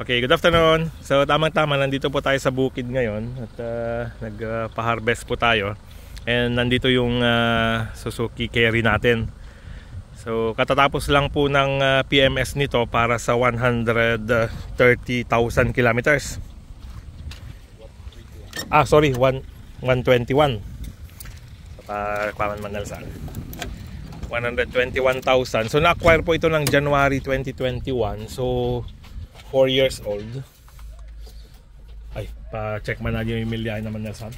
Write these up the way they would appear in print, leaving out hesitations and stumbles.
Okay, good afternoon. So tamang-tama, nandito po tayo sa bukid ngayon at nagpa-harvest po tayo. And nandito yung Suzuki Carry natin. So katatapos lang po ng PMS nito para sa 130,000 kilometers. Sorry, 121. Paman Manalsan. 121,000. So na-acquire po ito ng January 2021. So 4 years old. Ay, pa-check man natin yung milyahe naman na saan.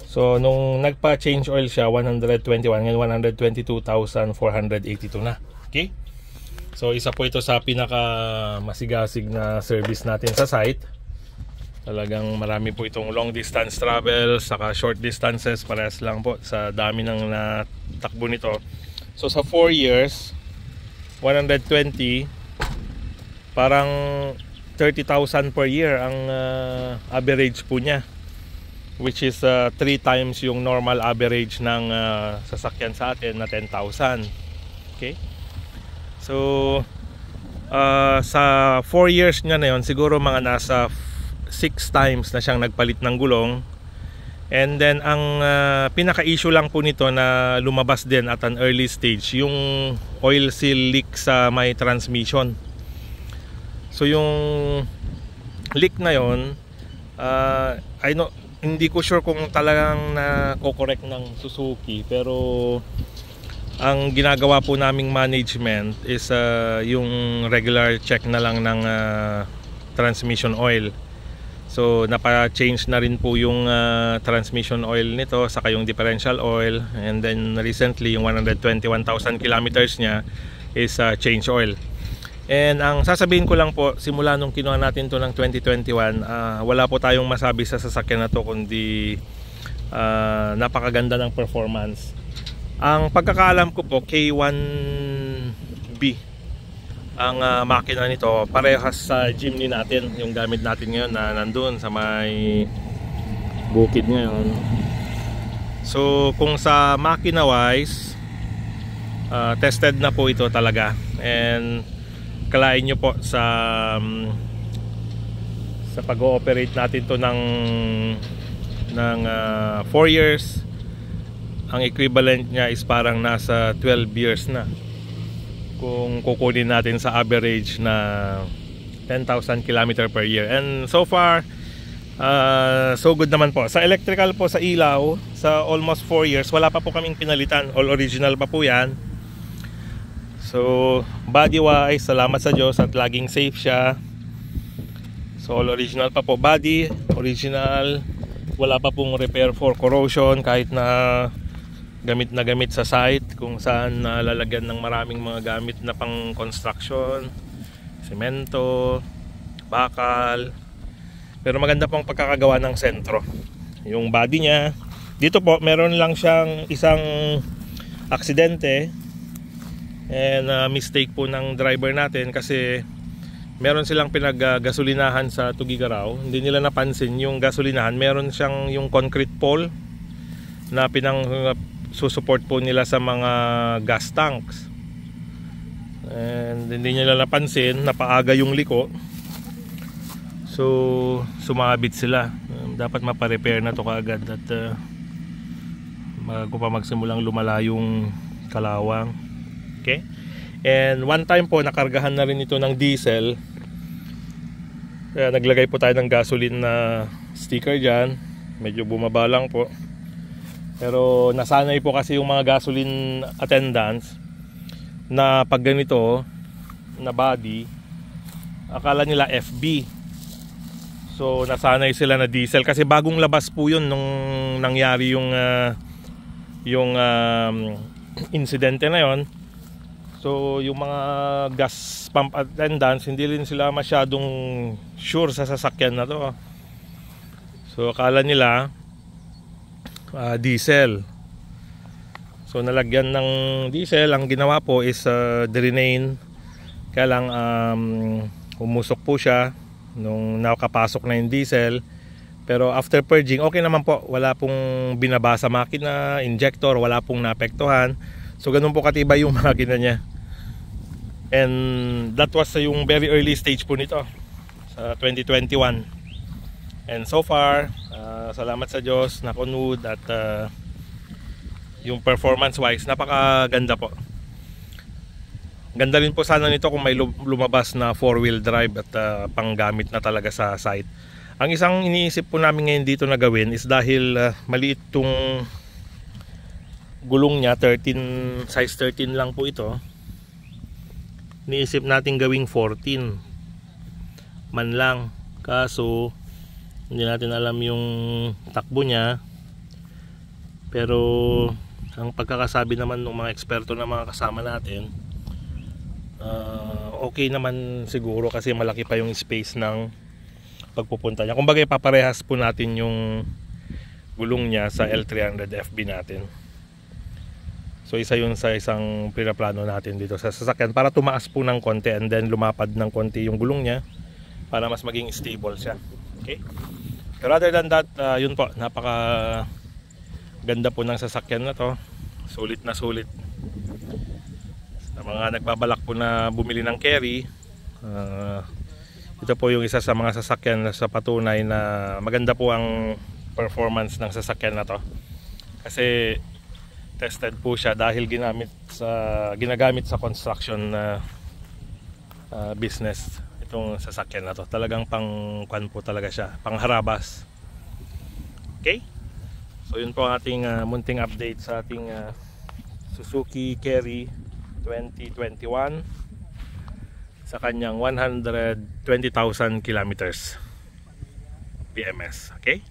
So nung nagpa-change oil siya, 121, ngayon 122,482 na. Okay? So isa po ito sa pinaka masigasig na service natin sa site. Talagang marami po itong long distance travel, saka short distances, parehas lang po sa dami ng natakbo nito. So sa 4 years, 120, parang 30,000 per year ang average po niya, which is 3 times yung normal average ng sasakyan sa atin na 10,000. Okay? So sa 4 years niya na yun, siguro mga nasa 6 times na siyang nagpalit ng gulong. And then ang pinaka-issue lang po nito na lumabas din at an early stage, yung oil seal leak sa may transmission. So yung leak na yon, hindi ko sure kung talagang na-correct ng Suzuki, pero ang ginagawa po naming management is yung regular check na lang ng transmission oil. So napa-change na rin po yung transmission oil nito, saka yung differential oil, and then recently yung 121,000 kilometers niya is change oil. And ang sasabihin ko lang po, simula nung kinuha natin to ng 2021, wala po tayong masabi sa sasakyan na to kundi napakaganda ng performance. Ang pagkakaalam ko po, K1B ang makina nito, parehas sa Jimny natin, yung gamit natin ngayon na nandun sa may bukid ngayon. So kung sa makina wise, tested na po ito talaga. And kalain nyo po sa pag-ooperate natin to ng 4 years, ang equivalent niya is parang nasa 12 years na kung kukunin natin sa average na 10,000 km per year. And so far, so good naman po. Sa electrical po, sa ilaw, sa almost 4 years, wala pa po kaming pinalitan. All original pa po yan. So body wise, salamat sa Diyos at laging safe siya. So all original pa po. Body, original. Wala pa pong repair for corrosion kahit na gamit sa site, kung saan lalagyan ng maraming mga gamit na pang construction, semento, bakal. Pero maganda pong pagkakagawa ng sentro. Yung body niya, dito po meron lang siyang isang aksidente, and mistake po ng driver natin kasi meron silang pinag-gasolinahan sa Tugigaraw. Hindi nila napansin yung gasolinahan, meron siyang yung concrete pole na susupport po nila sa mga gas tanks, and hindi nila napansin, napaaga yung liko, so sumabit sila. Dapat maparepair na to kaagad at bago pa magsimulang lumala yung kalawang. Okay, and one time po nakargahan na rin ito ng diesel, kaya naglagay po tayo ng gasoline na sticker dyan. Medyo bumaba lang po, pero nasanay po kasi yung mga gasoline attendants na pag ganito na body, akala nila FB. So nasanay sila na diesel kasi bagong labas po yun nung nangyari yung insidente na yon. So yung mga gas pump attendants, hindi rin sila masyadong sure sa sasakyan na to. So akala nila diesel. So nalagyan ng diesel. Ang ginawa po is drain. Kaya lang umusok po siya nung nakapasok na yung diesel. Pero after purging, okay naman po. Wala pong binaba sa makina, injector, wala pong naapektuhan. So ganun po katibay yung makina niya. And that was yung very early stage po nito sa 2021. And so far, salamat sa Diyos, knock on wood, at yung performance wise, napakaganda po. Ganda rin po sana nito kung may lumabas na 4-wheel drive at panggamit na talaga sa site. Ang isang iniisip po namin ngayon dito na gawin is dahil maliit tong gulong niya, size 13 lang po ito. Iniisip natin gawing 14 man lang, kaso hindi natin alam yung takbo niya. Pero ang pagkakasabi naman ng mga eksperto na mga kasama natin, okay naman siguro kasi malaki pa yung space ng pagpupunta niya. Kumbaga ipaparehas po natin yung gulong niya sa L300FB natin. So isa yun sa isang pinaplano natin dito sa sasakyan para tumaas po ng konti and then lumapad ng konti yung gulong niya para mas maging stable siya. Okay? Pero other than that, yun po, napaka ganda po ng sasakyan na to. Sulit na sulit. Sa mga nagbabalak po na bumili ng carry, ito po yung isa sa mga sasakyan na sa patunay na maganda po ang performance ng sasakyan na to. Kasi tested po siya dahil ginagamit sa construction business itong sasakyan na to. Talagang pang-kwan po talaga siya, pangharabas. Okay? So yun po ang ating munting update sa ating Suzuki Carry 2021 sa kanyang 120,000 kilometers PMS. Okay?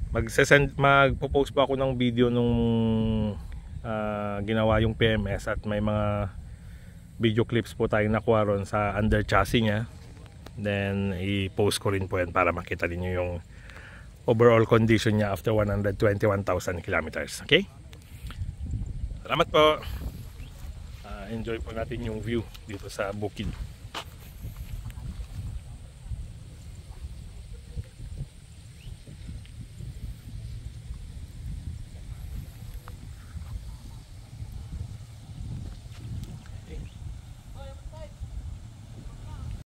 Magpo-post po ako ng video nung ginawa yung PMS at may mga video clips po tayong nakuha ron sa under chassis niya. Then i-post ko rin po yan para makita niyo yung overall condition niya after 121,000 kilometers. Okay? Salamat po. Enjoy po natin yung view dito sa bukid.